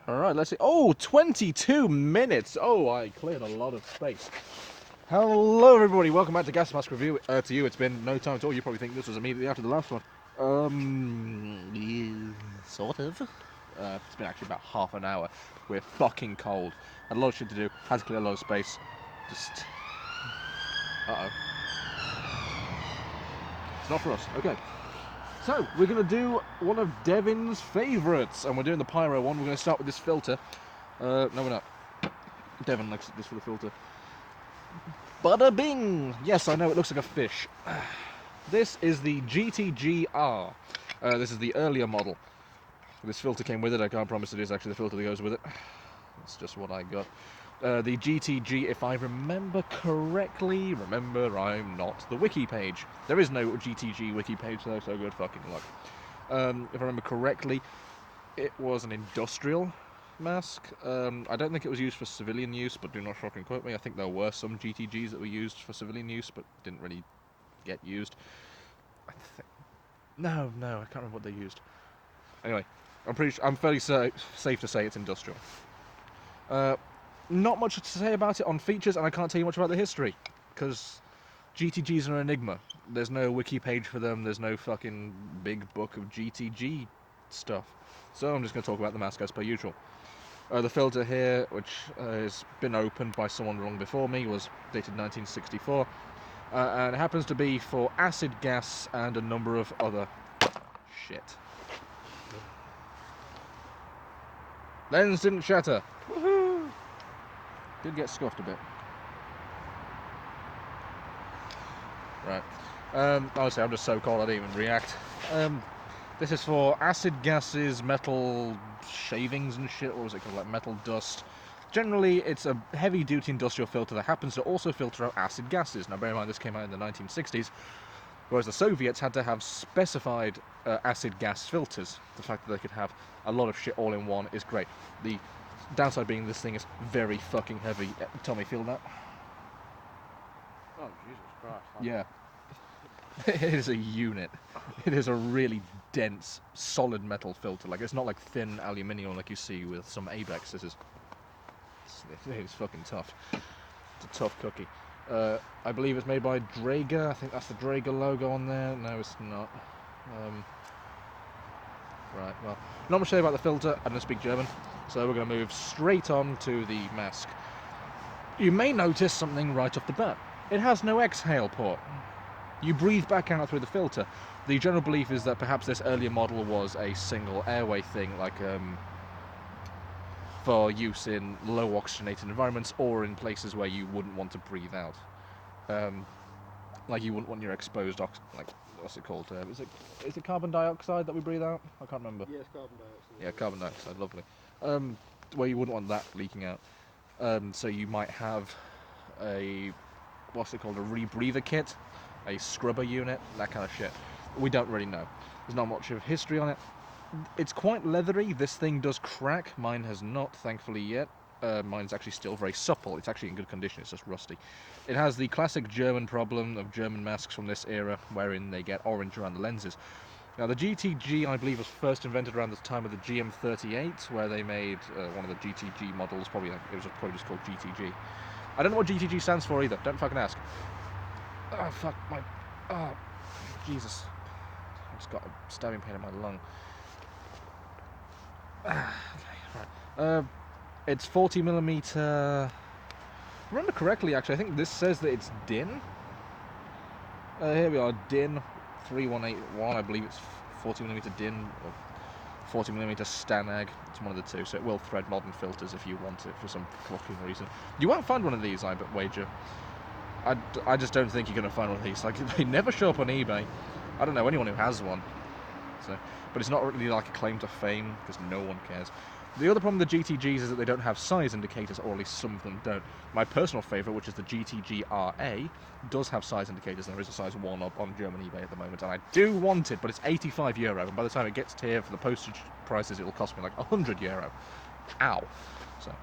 Alright, let's see. Oh, 22 minutes! Oh, I cleared a lot of space. Hello, everybody. Welcome back to Gas Mask Review. To you, it's been no time at all. You probably think this was immediately after the last one. Yeah, sort of. It's been actually about half an hour. We're fucking cold. Had a lot of shit to do. Had to clear a lot of space. Just... Uh-oh. It's not for us. Okay. So, we're going to do one of Devin's favourites, and we're doing the Pyro one. We're going to start with this filter. No, we're not. Devin likes this for the filter. Bada bing! Yes, I know, it looks like a fish. This is the GTG R. This is the earlier model. This filter came with it. I can't promise it is actually the filter that goes with it. That's just what I got. The GTG, if I remember correctly, remember I'm not the wiki page. There is no GTG wiki page though, so good fucking luck. If I remember correctly, it was an industrial mask. I don't think it was used for civilian use, but do not fucking quote me. I think there were some GTGs that were used for civilian use, but didn't really get used. No, I can't remember what they used. Anyway, I'm fairly safe to say it's industrial. Not much to say about it on features, and I can't tell you much about the history, because GTGs are an enigma. There's no wiki page for them, there's no fucking big book of GTG stuff. So I'm just going to talk about the mask as per usual. The filter here, which has been opened by someone long before me, was dated 1964, and it happens to be for acid gas and a number of other shit. Lens didn't shatter. Woohoo! Did get scuffed a bit. Right. Honestly, I'm just so cold I didn't even react. This is for acid gases, metal shavings and shit. What was it called? Like metal dust. Generally, it's a heavy-duty industrial filter that happens to also filter out acid gases. Now, bear in mind, this came out in the 1960s, whereas the Soviets had to have specified acid gas filters. The fact that they could have a lot of shit all in one is great. The downside being this thing is very fucking heavy. Tommy, feel that? Oh, Jesus Christ. Yeah. It is a unit. It is a really dense, solid metal filter. Like, it's not like thin aluminium like you see with some ABEX. It is fucking tough. It's a tough cookie. I believe it's made by Draeger. I think that's the Draeger logo on there. No, it's not. Right, well, not much to say about the filter. I don't speak German, so we're going to move straight on to the mask. You may notice something right off the bat. It has no exhale port. You breathe back out through the filter. The general belief is that perhaps this earlier model was a single airway thing, like for use in low oxygenated environments or in places where you wouldn't want to breathe out. Like you wouldn't want your exposed like, what's it called? Is it carbon dioxide that we breathe out? I can't remember. Yes, carbon dioxide. Yeah, carbon dioxide, lovely. Where you wouldn't want that leaking out. So you might have a, what's it called, a rebreather kit, a scrubber unit, that kind of shit. We don't really know. There's not much of history on it. It's quite leathery. This thing does crack. Mine has not, thankfully, yet. Mine's actually still very supple. It's actually in good condition, it's just rusty. It has the classic German problem of German masks from this era, wherein they get orange around the lenses. Now, the GTG, I believe, was first invented around the time of the GM38, where they made one of the GTG models. It was probably just called GTG. I don't know what GTG stands for either. Don't fucking ask. Oh, fuck, oh, Jesus. I just got a stabbing pain in my lung. Okay, right. It's 40mm. If I remember correctly, actually, I think this says that it's DIN. Here we are, DIN 3181. I believe it's 40mm DIN or 40mm Stanag. It's one of the two, so it will thread modern filters if you want it for some fucking reason. You won't find one of these, I wager. I just don't think you're going to find one of these. Like, they never show up on eBay. I don't know anyone who has one. So, but it's not really like a claim to fame, because no one cares. The other problem with the GTGs is that they don't have size indicators, or at least some of them don't. My personal favourite, which is the GTG RA, does have size indicators, and there is a size 1 up on German eBay at the moment, and I do want it, but it's €85, and by the time it gets here for the postage prices, it'll cost me like €100. Ow. So,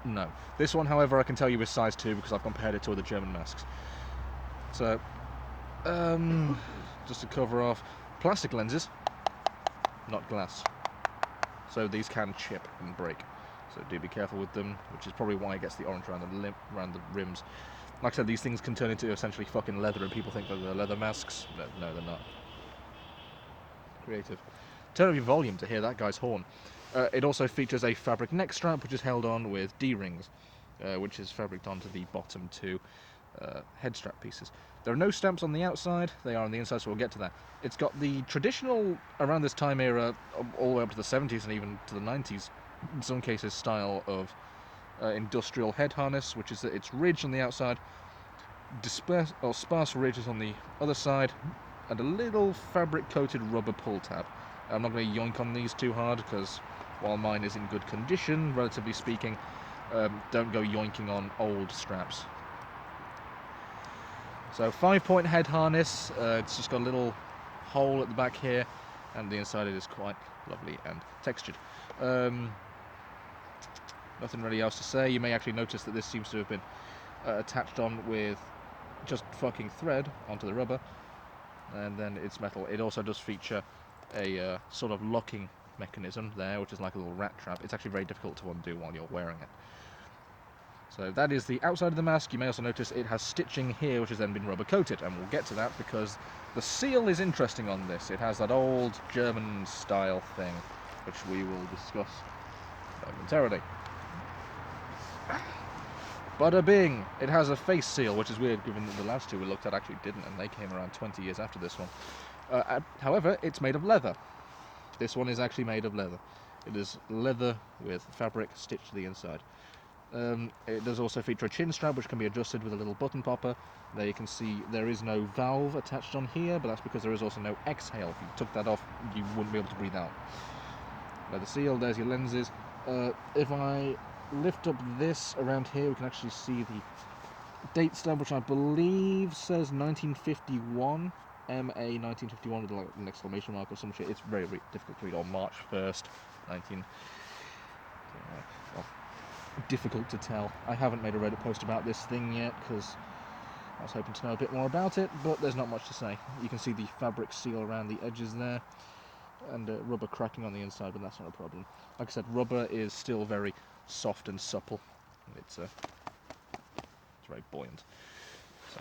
no. This one, however, I can tell you is size 2 because I've compared it to other German masks. So, just to cover off, plastic lenses, not glass. so these can chip and break. So do be careful with them, which is probably why it gets the orange around the rims. Like I said, these things can turn into essentially fucking leather, and people think that they're leather masks. No, they're not. Creative. Turn up your volume to hear that guy's horn. It also features a fabric neck strap, which is held on with D-rings, which is fabriced onto the bottom two head strap pieces. There are no stamps on the outside, they are on the inside, so we'll get to that. It's got the traditional, around this time era, all the way up to the 70s and even to the 90s, in some cases, style of industrial head harness, which is that it's ridged on the outside, sparse ridges on the other side, and a little fabric-coated rubber pull tab. I'm not going to yoink on these too hard, because while mine is in good condition, relatively speaking, don't go yoinking on old straps. So 5-point head harness, it's just got a little hole at the back here, and the inside it is quite lovely and textured. Nothing really else to say. You may actually notice that this seems to have been attached on with just fucking thread onto the rubber, and then it's metal. It also does feature a sort of locking mechanism there, which is like a little rat trap. It's actually very difficult to undo while you're wearing it. So that is the outside of the mask. You may also notice it has stitching here, which has then been rubber coated, and we'll get to that because the seal is interesting on this. It has that old German style thing, which we will discuss momentarily. Bada bing! It has a face seal, which is weird given that the last two we looked at actually didn't, and they came around 20 years after this one. However, it's made of leather. This one is actually made of leather. It is leather with fabric stitched to the inside. It does also feature a chin strap, which can be adjusted with a little button popper. There you can see there is no valve attached on here, but that's because there is also no exhale. If you took that off, you wouldn't be able to breathe out. Leather seal, there's your lenses. If I lift up this around here, we can actually see the date stamp, which I believe says 1951, MA 1951 with like an exclamation mark or some shit. It's very, very difficult to read. Or March 1st, 19... Well, difficult to tell. I haven't made a Reddit post about this thing yet because I was hoping to know a bit more about it, but there's not much to say. You can see the fabric seal around the edges there, and rubber cracking on the inside, but that's not a problem. Like I said, rubber is still very soft and supple. It's very buoyant. So,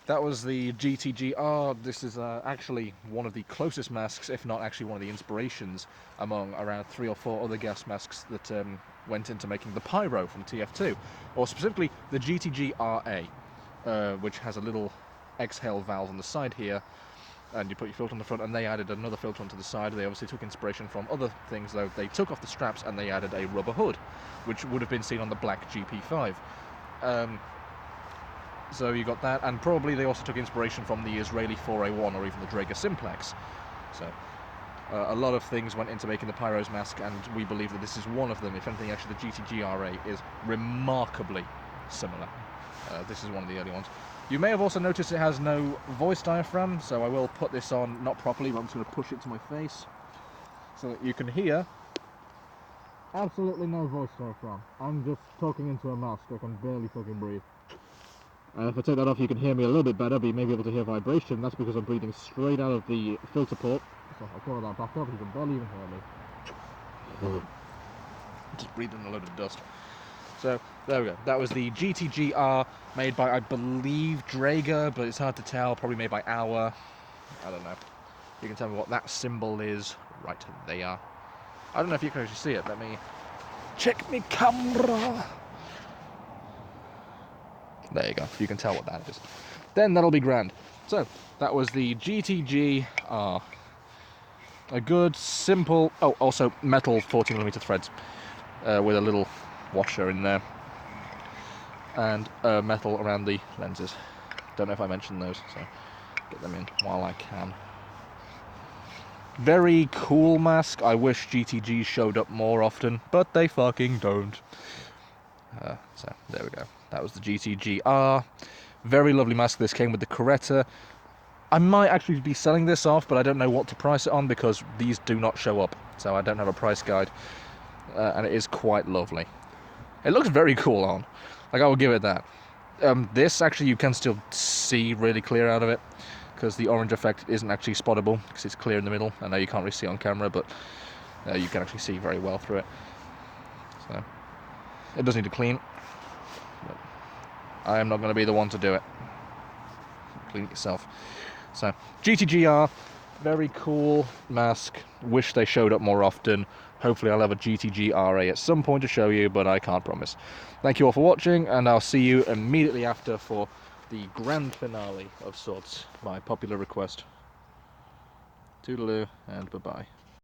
that was the GTG R. This is actually one of the closest masks, if not actually one of the inspirations, among around 3 or 4 other gas masks that went into making the Pyro from TF2, or specifically the GTG RA, which has a little exhale valve on the side here, and you put your filter on the front, and they added another filter onto the side. They obviously took inspiration from other things, though. They took off the straps and they added a rubber hood, which would have been seen on the black GP5. So you got that, and probably they also took inspiration from the Israeli 4A1 or even the Draeger Simplex. So a lot of things went into making the Pyro's mask, and we believe that this is one of them. If anything, actually, the GTG RA is remarkably similar. This is one of the early ones. You may have also noticed it has no voice diaphragm, so I will put this on, not properly, but I'm just going to push it to my face so that you can hear. Absolutely no voice diaphragm. I'm just talking into a mask. I can barely fucking breathe. If I take that off, you can hear me a little bit better, but you may be able to hear vibration. That's because I'm breathing straight out of the filter port. So I'll cover that back up, you can barely even hear me. Just breathing a load of dust. So, there we go. That was the GTG R, made by, I believe, Draeger, but it's hard to tell. Probably made by Auer. I don't know. You can tell me what that symbol is. Right there. I don't know if you can actually see it. Let me check my camera. There you go. You can tell what that is. Then that'll be grand. So, that was the GTG R. A good, simple... Oh, also metal 40mm threads with a little washer in there, and metal around the lenses. Don't know if I mentioned those, so get them in while I can. Very cool mask. I wish GTG showed up more often, but they fucking don't. So there we go. That was the GTG R. Very lovely mask. This came with the Coretta. I might actually be selling this off, but I don't know what to price it on because these do not show up, so I don't have a price guide, and it is quite lovely. It looks very cool on. Like, I will give it that. This, actually, you can still see really clear out of it, because the orange effect isn't actually spottable, because it's clear in the middle. I know you can't really see on camera, but You can actually see very well through it. So it does need to clean, but I am not going to be the one to do it. Clean it yourself. So GTG R, very cool mask. Wish they showed up more often. Hopefully I'll have a GTG RA at some point to show you, but I can't promise. Thank you all for watching, and I'll see you immediately after for the grand finale of sorts, by popular request. Toodaloo, and bye-bye.